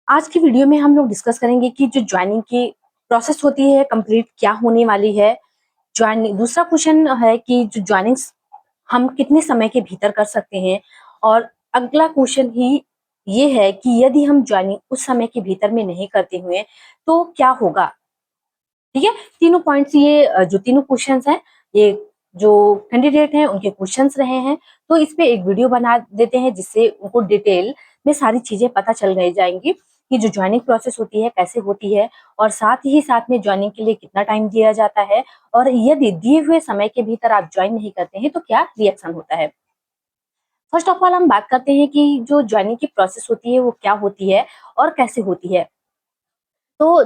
आज की वीडियो में हम लोग डिस्कस करेंगे कि जो ज्वाइनिंग की प्रोसेस होती है कंप्लीट क्या होने वाली है। ज्वाइनिंग दूसरा क्वेश्चन है कि जो ज्वाइनिंग हम कितने समय के भीतर कर सकते हैं, और अगला क्वेश्चन ही ये है कि यदि हम ज्वाइनिंग उस समय के भीतर में नहीं करते हुए तो क्या होगा। ठीक है, तीनों पॉइंट्स ये जो तीनों क्वेश्चंस हैं, ये जो कैंडिडेट हैं उनके क्वेश्चंस रहे हैं। तो इस पे एक वीडियो बना देते हैं जिससे उनको डिटेल में सारी चीजें पता चल रह जाएंगी कि जो ज्वाइनिंग प्रोसेस होती है कैसे होती है, और साथ में ज्वाइनिंग के लिए कितना टाइम दिया जाता है, और यदि दिए हुए समय के भीतर आप ज्वाइन नहीं करते हैं तो क्या रिएक्शन होता है। फर्स्ट ऑफ ऑल हम बात करते हैं कि जो ज्वाइनिंग की प्रोसेस होती है वो क्या होती है और कैसे होती है। तो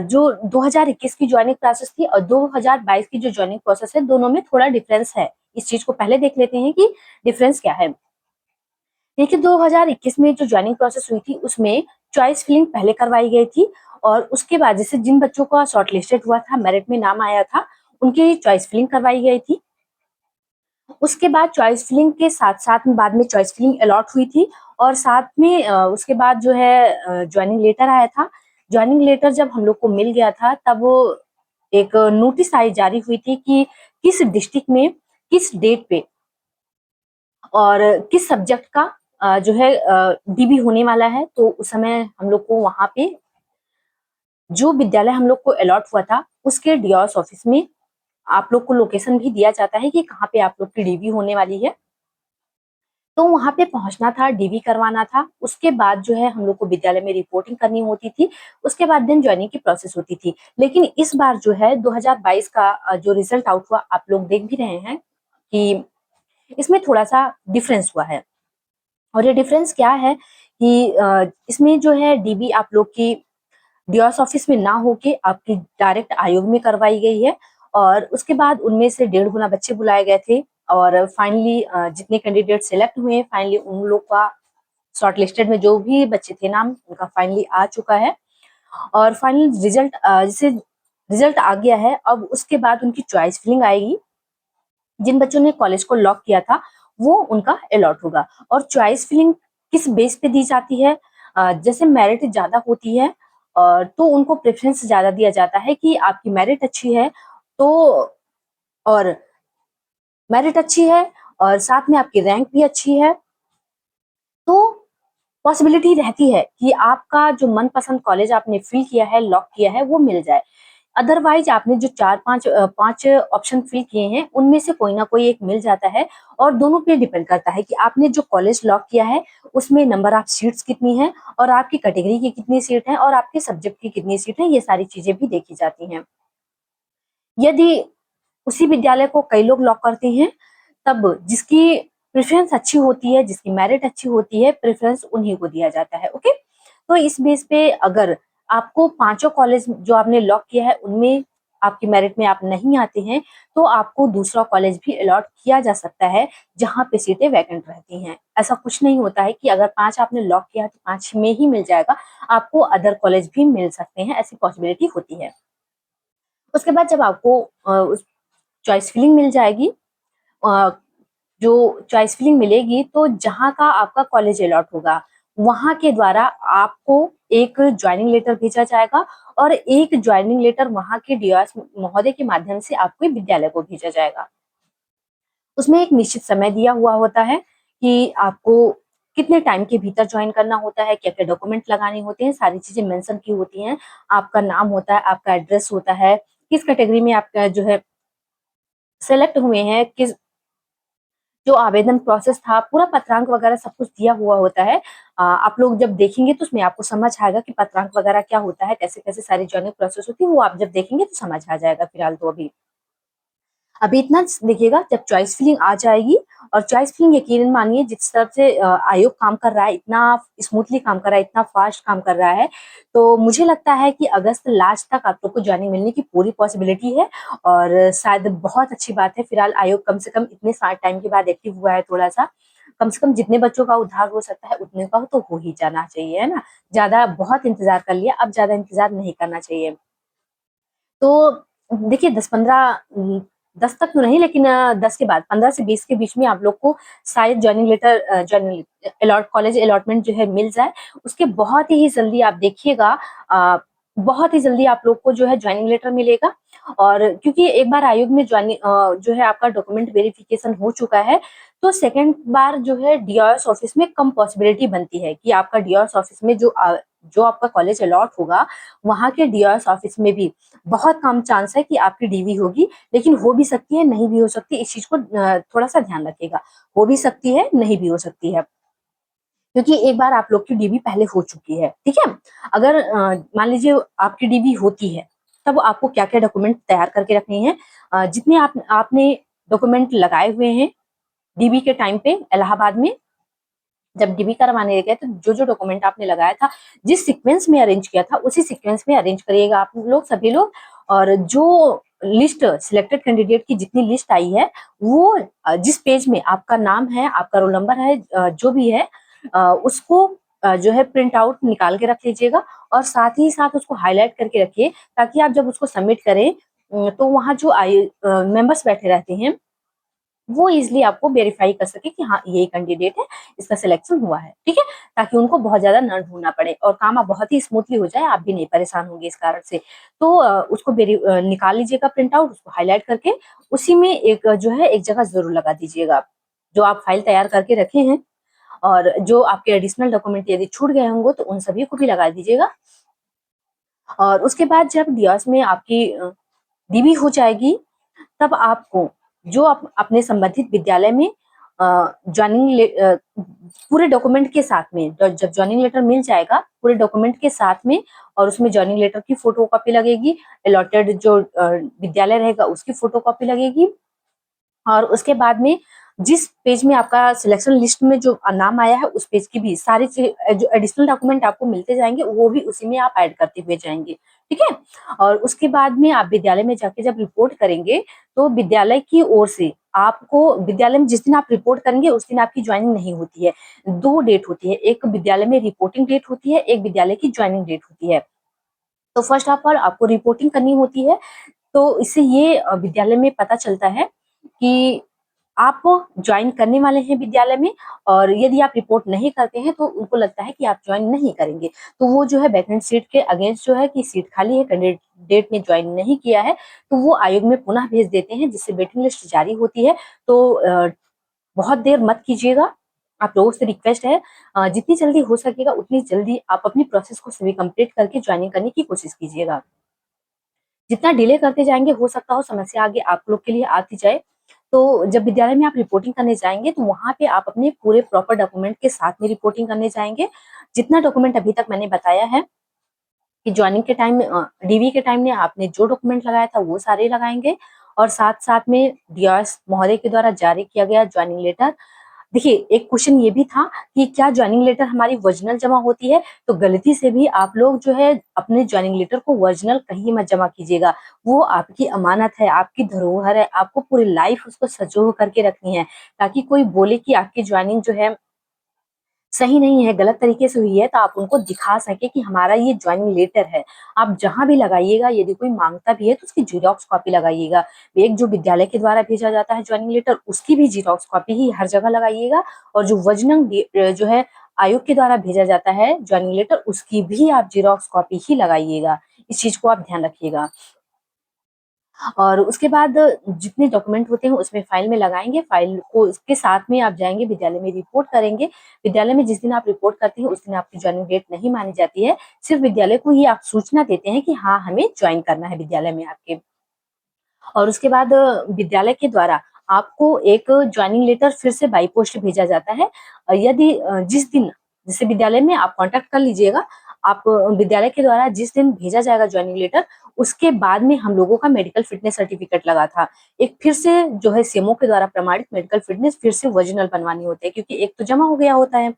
जो 2021 की ज्वाइनिंग प्रोसेस थी और 2022 की जो ज्वाइनिंग प्रोसेस है, दोनों में थोड़ा डिफरेंस है। इस चीज को पहले देख लेते हैं कि डिफरेंस क्या है। देखिए, 2021 में जो ज्वाइनिंग प्रोसेस हुई थी उसमें चॉइस फिलिंग पहले करवाई गई थी, और उसके बाद जैसे जिन बच्चों का शॉर्टलिस्टेड हुआ था, मेरिट में नाम आया था, उनकी चॉइस फिलिंग करवाई गई थी। उसके बाद चॉइस फिलिंग के साथ साथ में बाद में चॉइस फिलिंग अलॉट हुई थी, और साथ में उसके बाद जो है ज्वाइनिंग लेटर आया था। ज्वाइनिंग लेटर जब हम लोग को मिल गया था तब वो एक नोटिस आई जारी हुई थी कि किस डिस्ट्रिक्ट में किस डेट पे और किस सब्जेक्ट का जो है डीबी होने वाला है। तो उस समय हम लोग को वहां पे जो विद्यालय हम लोग को अलॉट हुआ था उसके डीओएस ऑफिस में आप लोग को लोकेशन भी दिया जाता है कि कहाँ पे आप लोग की डीबी होने वाली है। तो वहां पे पहुंचना था, डीबी करवाना था, उसके बाद जो है हम लोग को विद्यालय में रिपोर्टिंग करनी होती थी, उसके बाद दिन ज्वाइनिंग की प्रोसेस होती थी। लेकिन इस बार जो है 2022 का जो रिजल्ट आउट हुआ, आप लोग देख भी रहे हैं कि इसमें थोड़ा सा डिफरेंस हुआ है। और ये डिफरेंस क्या है कि इसमें जो है डीबी आप लोग की डीओएस ऑफिस में ना होके आपकी डायरेक्ट आयोग में करवाई गई है, और उसके बाद उनमें से 1.5 गुना बच्चे बुलाए गए थे, और फाइनली जितने कैंडिडेट सिलेक्ट हुए फाइनली उन लोग का शॉर्ट लिस्टेड में जो भी बच्चे थे नाम उनका फाइनली आ चुका है। और फाइनल रिजल्ट जैसे रिजल्ट आ गया है, अब उसके बाद उनकी चॉइस फिलिंग आएगी। जिन बच्चों ने कॉलेज को लॉक किया था वो उनका अलॉट होगा। और चॉइस फिलिंग किस बेस पे दी जाती है, जैसे मेरिट ज्यादा होती है तो उनको प्रेफरेंस ज्यादा दिया जाता है कि आपकी मेरिट अच्छी है, तो और मेरिट अच्छी है और साथ में आपकी रैंक भी अच्छी है, तो पॉसिबिलिटी रहती है कि आपका जो मनपसंद कॉलेज आपने फिल किया है, लॉक किया है, वो मिल जाए। अदरवाइज आपने जो चार पांच पांच ऑप्शन फिल किए हैं उनमें से कोई ना कोई एक मिल जाता है। और दोनों पे डिपेंड करता है कि आपने जो कॉलेज लॉक किया है उसमें नंबर ऑफ सीट्स कितनी है, और आपकी कैटेगरी की कितनी सीट है, और आपके सब्जेक्ट की कितनी सीट है, ये सारी चीजें भी देखी जाती हैं। यदि उसी विद्यालय को कई लोग लॉक करते हैं, तब जिसकी प्रेफरेंस अच्छी होती है, जिसकी मेरिट अच्छी होती है, प्रेफरेंस उन्हीं को दिया जाता है। ओके, तो इस बेस पे अगर आपको पांचों कॉलेज जो आपने लॉक किया है उनमें आपकी मेरिट में आप नहीं आते हैं, तो आपको दूसरा कॉलेज भी अलॉट किया जा सकता है जहां पे सीटें वैकेंट रहती हैं। ऐसा कुछ नहीं होता है कि अगर 5 आपने लॉक किया है तो 5 में ही मिल जाएगा, आपको अदर कॉलेज भी मिल सकते हैं, ऐसी पॉसिबिलिटी होती है। उसके बाद जब आपको उस चॉइस फिलिंग मिल जाएगी, अ, जो चॉइस फिलिंग मिलेगी तो जहां का आपका कॉलेज अलॉट होगा वहां के द्वारा आपको एक ज्वाइनिंग लेटर भेजा जाएगा, और एक ज्वाइनिंग लेटर वहां के डीओएस महोदय के माध्यम से आपके विद्यालय को भेजा जाएगा। उसमें एक निश्चित समय दिया हुआ होता है कि आपको कितने टाइम के भीतर ज्वाइन करना होता है, क्या क्या डॉक्यूमेंट लगाने होते हैं, सारी चीजें मेंशन की होती हैं। आपका नाम होता है, आपका एड्रेस होता है, किस कैटेगरी में आपका जो है सेलेक्ट हुए हैं, किस जो आवेदन प्रोसेस था, पूरा पत्रांक वगैरह सब कुछ दिया हुआ होता है। आप लोग जब देखेंगे तो उसमें आपको समझ आएगा कि पत्रांक वगैरह क्या होता है, कैसे कैसे सारी जॉइनिंग प्रोसेस होती है, वो आप जब देखेंगे तो समझ आ जाएगा। फिलहाल तो अभी इतना देखिएगा, जब चॉइस फिलिंग आ जाएगी, और चॉइस फिलिंग यकीनन मानिए जिस तरह से आयोग काम कर रहा है, इतना स्मूथली काम कर रहा है, इतना फास्ट काम कर रहा है, तो मुझे लगता है कि अगस्त लास्ट तक आप लोग को ज्वाइनिंग मिलने की पूरी पॉसिबिलिटी है। और शायद बहुत अच्छी बात है, फिलहाल आयोग कम से कम इतने टाइम के बाद एक्टिव हुआ है थोड़ा सा, कम से कम जितने बच्चों का उद्धार हो सकता है उतने का तो हो ही जाना चाहिए, है ना। ज्यादा बहुत इंतजार कर लिया, अब ज्यादा इंतजार नहीं करना चाहिए। तो देखिए 10-15 10 तक तो नहीं, लेकिन 10 के बाद 15 से 20 के बीच में आप लोग को शायद joining letter, joining college allotment जो है मिल जाए। उसके बहुत ही जल्दी आप देखिएगा, बहुत ही जल्दी आप लोग को जो है ज्वाइनिंग लेटर मिलेगा। और क्योंकि एक बार आयोग में ज्वाइनिंग जो है आपका डॉक्यूमेंट वेरिफिकेशन हो चुका है, तो सेकंड बार जो है डीआरएस ऑफिस में कम पॉसिबिलिटी बनती है कि आपका डीआरएस ऑफिस में जो आपका कॉलेज अलॉट होगा, वहां के डीआरएस ऑफिस में भी बहुत कम चांस है कि आपकी डीवी होगी। लेकिन हो भी सकती है, नहीं भी हो सकती, इस चीज को थोड़ा सा ध्यान रखिएगा। हो भी सकती है, नहीं भी हो सकती है, क्योंकि एक बार आप लोग की डीवी पहले हो चुकी है। ठीक है, अगर मान लीजिए आपकी डीवी होती है, तब आपको क्या क्या डॉक्यूमेंट तैयार करके रखने हैं। जितने आपने डॉक्यूमेंट लगाए हुए हैं डीबी के टाइम पे इलाहाबाद में, जब डीबी करवाने गए तो जो जो डॉक्यूमेंट आपने लगाया था, जिस सीक्वेंस में अरेंज किया था, उसी सीक्वेंस में अरेंज करिएगा आप लोग सभी लोग। और जो लिस्ट सिलेक्टेड कैंडिडेट की जितनी लिस्ट आई है, वो जिस पेज में आपका नाम है, आपका रोल नंबर है, जो भी है, उसको जो है प्रिंट आउट निकाल के रख लीजिएगा। और साथ ही साथ उसको हाईलाइट करके रखिए, ताकि आप जब उसको सबमिट करें, तो वहां जो मेंबर्स बैठे रहते हैं, वो इजिली आपको वेरीफाई कर सके कि हाँ यही कैंडिडेट है, इसका सिलेक्शन हुआ है। ठीक है, ताकि उनको बहुत ज्यादा न ढूंढना पड़े और काम आप बहुत ही स्मूथली हो जाए, आप भी नहीं परेशान होंगे इस कारण से। तो उसको निकाल लीजिएगा प्रिंट आउट, उसको हाईलाइट करके उसी में एक जो है एक जगह जरूर लगा दीजिएगा आप, जो आप फाइल तैयार करके रखे हैं। और जो आपके एडिशनल डॉक्यूमेंट यदि छूट गए होंगे तो उन सभी को भी लगा दीजिएगा। और उसके बाद जब डियास में आपकी डीबी हो जाएगी, तब आपको जो अपने संबंधित विद्यालय में ज्वाइनिंग पूरे डॉक्यूमेंट के साथ में, जब ज्वाइनिंग लेटर मिल जाएगा पूरे डॉक्यूमेंट के साथ में, और उसमें ज्वाइनिंग लेटर की फोटो कॉपी लगेगी, अलॉटेड जो विद्यालय रहेगा उसकी फोटो कॉपी लगेगी। और उसके बाद में जिस पेज में आपका सिलेक्शन लिस्ट में जो नाम आया है, उस पेज की भी सारी जो एडिशनल डॉक्यूमेंट आपको मिलते जाएंगे, वो भी उसी में आप ऐड करते हुए जाएंगे। ठीक है, और उसके बाद में आप विद्यालय में जाके जब रिपोर्ट करेंगे, तो विद्यालय की ओर से आपको, विद्यालय में जिस दिन आप रिपोर्ट करेंगे उस दिन आपकी ज्वाइनिंग नहीं होती है। 2 डेट होती है, एक विद्यालय में रिपोर्टिंग डेट होती है, एक विद्यालय की ज्वाइनिंग डेट होती है। तो फर्स्ट ऑफ ऑल आपको रिपोर्टिंग करनी होती है। तो इससे ये विद्यालय में पता चलता है कि आप ज्वाइन करने वाले हैं विद्यालय में। और यदि आप रिपोर्ट नहीं करते हैं तो उनको लगता है कि आप ज्वाइन नहीं करेंगे, तो वो जो है वैकेंट सीट के अगेंस्ट जो है कि सीट खाली है, कैंडिडेट ने ज्वाइन नहीं किया है, तो वो आयोग में पुनः भेज देते हैं, जिससे वेटिंग लिस्ट जारी होती है। तो बहुत देर मत कीजिएगा, आप लोगों से रिक्वेस्ट है, जितनी जल्दी हो सकेगा उतनी जल्दी आप अपनी प्रोसेस को सभी कंप्लीट करके ज्वाइनिंग करने की कोशिश कीजिएगा। जितना डिले करते जाएंगे, हो सकता हो समस्या आगे आप लोग के लिए आती जाए। तो जब विद्यालय में आप रिपोर्टिंग करने जाएंगे, तो वहां पे आप अपने पूरे प्रॉपर डॉक्यूमेंट के साथ में रिपोर्टिंग करने जाएंगे। जितना डॉक्यूमेंट अभी तक मैंने बताया है कि ज्वाइनिंग के टाइम में, डीवी के टाइम में आपने जो डॉक्यूमेंट लगाया था वो सारे लगाएंगे। और साथ साथ में डीआरएस महोदय के द्वारा जारी किया गया ज्वाइनिंग लेटर। देखिए, एक क्वेश्चन ये भी था कि क्या ज्वाइनिंग लेटर हमारी ओरिजिनल जमा होती है? तो गलती से भी आप लोग जो है अपने ज्वाइनिंग लेटर को ओरिजिनल कहीं मत जमा कीजिएगा। वो आपकी अमानत है, आपकी धरोहर है, आपको पूरी लाइफ उसको सजो करके रखनी है, ताकि कोई बोले कि आपकी ज्वाइनिंग जो है सही नहीं है, गलत तरीके से हुई है, तो आप उनको दिखा सके कि हमारा ये ज्वाइनिंग लेटर है। आप जहां भी लगाइएगा, यदि कोई मांगता भी है तो उसकी जीरोक्स कॉपी लगाइएगा। एक जो विद्यालय के द्वारा भेजा जाता है ज्वाइनिंग लेटर, उसकी भी जीरोक्स कॉपी ही हर जगह लगाइएगा। और जो ओरिजिनल जो है आयोग के द्वारा भेजा जाता है ज्वाइनिंग लेटर, उसकी भी आप जीरोक्स कॉपी ही लगाइएगा। इस चीज को आप ध्यान रखिएगा। और उसके बाद जितने डॉक्यूमेंट होते हैं उसमें फाइल में लगाएंगे, फाइल को उसके साथ में आप जाएंगे विद्यालय में रिपोर्ट करेंगे। विद्यालय में जिस दिन आप रिपोर्ट करते हैं उस दिन आपकी ज्वाइनिंग डेट नहीं मानी जाती है, सिर्फ विद्यालय को ही आप सूचना देते हैं कि हाँ हमें ज्वाइन करना है विद्यालय में आपके। और उसके बाद विद्यालय के द्वारा आपको एक ज्वाइनिंग लेटर फिर से बाई पोस्ट भेजा जाता है। यदि जिस दिन, जैसे विद्यालय में आप कांटेक्ट कर लीजिएगा, आप विद्यालय के द्वारा जिस दिन भेजा जाएगा ज्वाइनिंग लेटर, उसके बाद में हम लोगों का मेडिकल फिटनेस सर्टिफिकेट लगा था, एक फिर से जो है सीएमओ के द्वारा प्रमाणित मेडिकल फिटनेस फिर से ओरिजिनल बनवानी होती है, क्योंकि एक तो जमा हो गया होता है,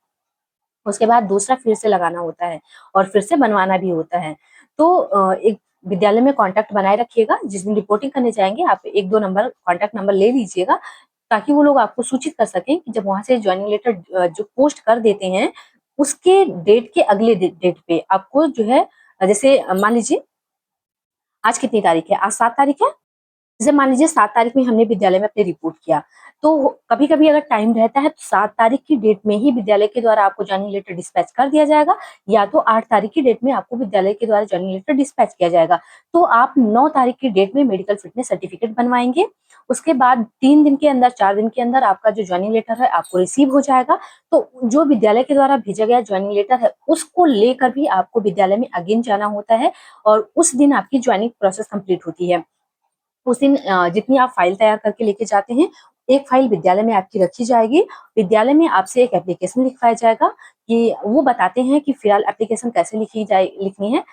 उसके बाद दूसरा फिर से लगाना होता है और फिर से बनवाना भी होता है। तो एक विद्यालय में कांटेक्ट बनाए रखिएगा। जिस दिन रिपोर्टिंग करने जाएंगे, आप 1-2 नंबर कांटेक्ट नंबर ले लीजिएगा, ताकि वो लोग आपको सूचित कर सकें कि जब वहां से ज्वाइनिंग लेटर जो पोस्ट कर देते हैं, उसके डेट के अगले डेट पे आपको जो है, जैसे मान लीजिए आज कितनी तारीख है, आज 7 तारीख है। जैसे मान लीजिए 7 तारीख में हमने विद्यालय में अपने रिपोर्ट किया, तो कभी-कभी अगर टाइम रहता है तो 7 तारीख की डेट में ही विद्यालय के द्वारा आपको जॉइनिंग लेटर डिस्पैच कर दिया जाएगा, या तो 8 तारीख की डेट में आपको विद्यालय के द्वारा जॉइनिंग लेटर डिस्पैच किया जाएगा। तो आप 9 तारीख की डेट में मेडिकल फिटनेस सर्टिफिकेट बनवाएँगे, उसके बाद 3 दिन के अंदर, 4 दिन के अंदर आपका जो जॉइनिंग लेटर है आपको रिसीव हो जाएगा। तो जो विद्यालय के द्वारा भेजा गया जॉइनिंग लेटर है, उसको लेकर भी आपको विद्यालय में अगेन जाना होता है और उस दिन आपकी जॉइनिंग प्रोसेस कंप्लीट होती है। उस दिन जितनी आप फाइल तैयार करके लेके जाते हैं, एक फाइल विद्यालय में आपकी रखी जाएगी। विद्यालय में आपसे एक एप्लीकेशन लिखवाया जाएगा कि वो बताते हैं कि फिलहाल एप्लीकेशन कैसे लिखनी है।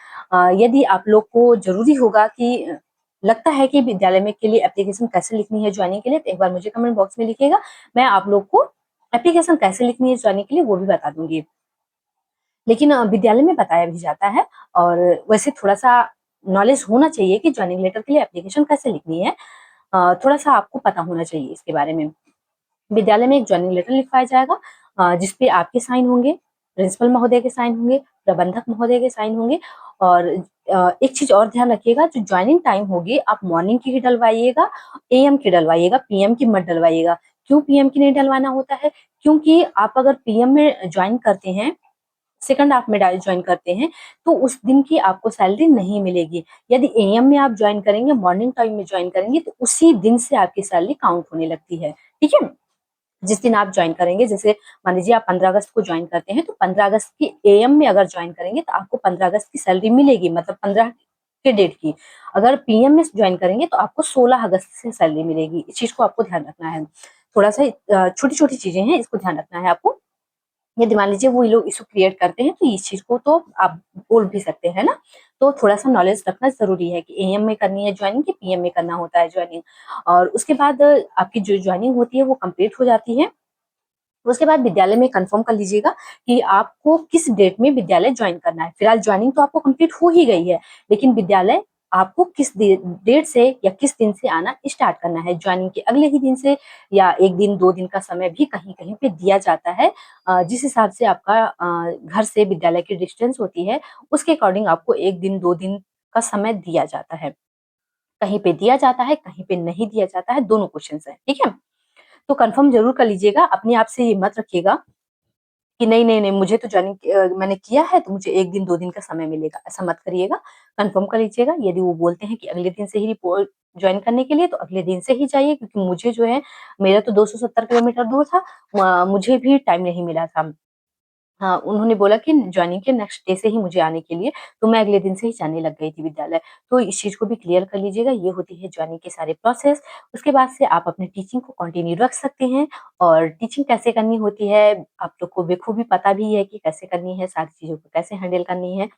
यदि आप लोग को ज़रूरी होगा कि लगता है कि विद्यालय में के लिए एप्लीकेशन कैसे लिखनी है जॉइनिंग के लिए, तो एक बार मुझे कमेंट बॉक्स में लिखिएगा। मैं आप लोग को एप्लीकेशन कैसे लिखनी है जॉइनिंग के लिए वो भी बता दूँगी। लेकिन विद्यालय में बताया भी जाता है और वैसे थोड़ा-सा नॉलेज होना चाहिए कि जॉइनिंग लेटर के लिए एप्लीकेशन कैसे लिखनी है। थोड़ा-सा आपको पता होना चाहिए इसके बारे में। विद्यालय में एक जॉइनिंग लेटर लिखवाया जाएगा जिसपे आपके साइन होंगे, प्रिंसिपल महोदय के साइन होंगे, प्रबंधक महोदय के साइन होंगे और एक चीज़ और ध्यान रखिएगा, जो जॉइनिंग टाइम होगी आप मॉर्निंग की ही डलवाइएगा, एएम की डलवाइएगा, पीएम की मत डलवाइएगा। क्यों पीएम की नहीं डलवाना होता है? क्योंकि आप अगर पीएम में जॉइन करते हैं, सेकंड हाफ में डाल ज्वाइन करते हैं, तो उस दिन की आपको सैलरी नहीं मिलेगी। यदि एएम में आप ज्वाइन करेंगे, मॉर्निंग टाइम में ज्वाइन करेंगे, तो उसी दिन से आपकी सैलरी काउंट होने लगती है, ठीक है? जिस दिन आप ज्वाइन करेंगे, जैसे मान लीजिए आप 15 अगस्त को ज्वाइन करते हैं, तो 15 अगस्त की एएम में अगर ज्वाइन करेंगे, तो आपको 15 अगस्त की सैलरी मिलेगी, मतलब 15 के डेट की। अगर पीएम में ज्वाइन करेंगे, तो आपको 16 अगस्त से सैलरी मिलेगी। इस चीज़ को आपको ध्यान रखना है। थोड़ा-सा छोटी-छोटी चीज़ें हैं, इसको ध्यान रखना है आपको। यदि मान लीजिए वो लोग इश्यू क्रिएट करते हैं, तो इस चीज़ को तो आप बोल भी सकते हैं ना। तो थोड़ा-सा नॉलेज रखना ज़रूरी है कि एएम में करनी है जॉइनिंग कि पीएम में करना होता है जॉइनिंग। और उसके बाद आपकी जो जॉइनिंग होती है वो कंप्लीट हो जाती है। उसके बाद विद्यालय में कन्फर्म कर लीजिएगा कि आपको किस डेट में विद्यालय जॉइन करना है। फिलहाल जॉइनिंग तो आपको कंप्लीट हो ही गई है, लेकिन विद्यालय आपको किस डेट से या किस दिन से आना स्टार्ट करना है। जॉइनिंग के अगले ही दिन से या 1 दिन 2 दिन का समय भी कहीं-कहीं पे दिया जाता है। जिस हिसाब से आपका घर से विद्यालय की डिस्टेंस होती है, उसके अकॉर्डिंग आपको 1 दिन 2 दिन का समय दिया जाता है। कहीं पे दिया जाता है, कहीं पे नहीं दिया जाता है, दोनों क्वेश्चन्स हैं, ठीक है? तो कन्फर्म ज़रूर कर लीजिएगा, अपने आप से ये मत रखिएगा कि नहीं, नहीं, नहीं मुझे तो जॉइनिंग मैंने किया है तो मुझे 1 दिन 2 दिन का समय मिलेगा, ऐसा मत करिएगा। कन्फर्म कर लीजिएगा, यदि वो बोलते हैं कि अगले दिन से ही रिपोर्ट जॉइन करने के लिए तो अगले दिन से ही जाइए, क्योंकि मुझे जो है मेरा तो 270 किलोमीटर दूर था, मुझे भी टाइम नहीं मिला था। हाँ, उन्होंने बोला कि जॉइनिंग के नेक्स्ट डे से ही मुझे आने के लिए, तो मैं अगले दिन से ही जाने लग गई थी विद्यालय। तो इस चीज़ को भी क्लियर कर लीजिएगा, ये होती है जॉइनिंग के सारे प्रोसेस। उसके बाद से आप अपनी टीचिंग को कंटिन्यू रख सकते हैं और टीचिंग कैसे करनी होती है, आप लोग को बखूबी पता भी है कि कैसे करनी है, सारी चीज़ों को कैसे हैंडल करनी है।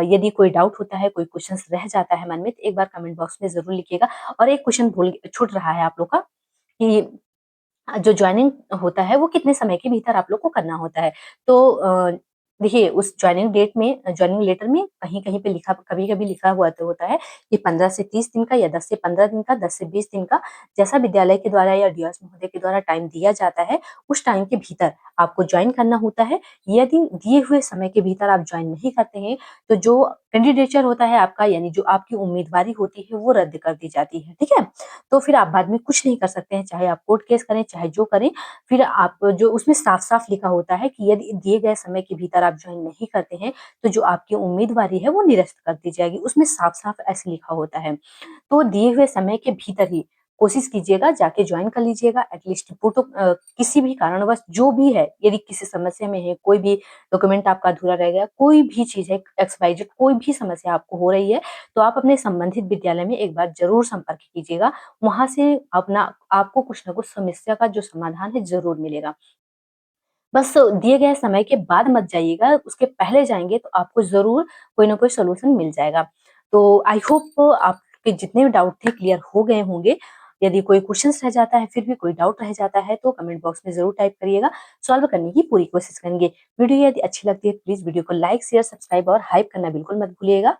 यदि कोई डाउट होता है, कोई क्वेश्चन्स रह जाता है मन में, तो एक बार कमेंट बॉक्स में ज़रूर लिखिएगा। और एक क्वेश्चन भूल छूट रहा है आप लोग का कि जो जॉइनिंग होता है वो कितने समय के भीतर आप लोग को करना होता है। तो देखिए उस जॉइनिंग डेट में जॉइनिंग लेटर में कहीं-कहीं पे लिखा कभी-कभी लिखा हुआ तो होता है कि 15 से 30 दिन का या 10 से 15 दिन का, 10 से 20 दिन का, जैसा विद्यालय के द्वारा या डीओएस महोदय के द्वारा टाइम दिया जाता है, उस टाइम के भीतर आपको जॉइन करना होता है। यदि दिए हुए समय के भीतर आप जॉइन नहीं करते हैं, तो जो कैंडिडेचर होता है आपका, यानी जो आपकी उम्मीदवारी होती है वो रद्द कर दी जाती है, ठीक है? तो फिर आप बाद में कुछ नहीं कर सकते हैं, चाहे आप कोर्ट केस करें, चाहे जो करें, फिर आप जो उसमें साफ-साफ लिखा होता है कि यदि दिए गए समय के भीतर आप जॉइन नहीं करते हैं, तो जो आपकी उम्मीदवारी है वो निरस्त कर दी जाएगी। उसमें साफ-साफ ऐसे लिखा होता है। तो दिए हुए समय के भीतर ही कोशिश कीजिएगा, जाके जॉइन कर लीजिएगा एटलीस्ट किसी भी कारणवश जो भी है, यदि किसी समस्या में है, कोई भी डॉक्यूमेंट आपका अधूरा रह गया, कोई भी चीज़ है, एक्स वाई जेड कोई भी समस्या आपको हो रही है, तो आप अपने संबंधित विद्यालय में एक बार ज़रूर संपर्क कीजिएगा। वहाँ से अपना आपको कुछ न कुछ समस्या का जो समाधान है ज़रूर मिलेगा। बस दिए गए समय के बाद मत जाइएगा, उसके पहले जाएँगे तो आपको ज़रूर कोई न कोई सॉल्यूशन मिल जाएगा। तो आई होप आपके जितने भी डाउट थे क्लियर हो गए होंगे। यदि कोई क्वेश्चन्स रह जाता है, फिर भी कोई डाउट रह जाता है तो कमेंट बॉक्स में ज़रूर टाइप करिएगा, सॉल्व करने की पूरी कोशिश करेंगे। वीडियो यदि अच्छी लगती है प्लीज़ वीडियो को लाइक, शेयर, सब्सक्राइब और हाइप करना बिल्कुल मत भूलिएगा।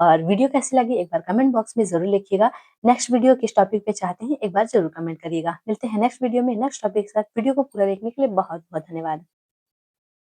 और वीडियो कैसी लगी एक बार कमेंट बॉक्स में ज़रूर लिखिएगा। नेक्स्ट वीडियो किस टॉपिक पे चाहते हैं एक बार ज़रूर कमेंट करिएगा। मिलते हैं नेक्स्ट वीडियो में नेक्स्ट टॉपिक के साथ। वीडियो को पूरा देखने के लिए बहुत-बहुत धन्यवाद।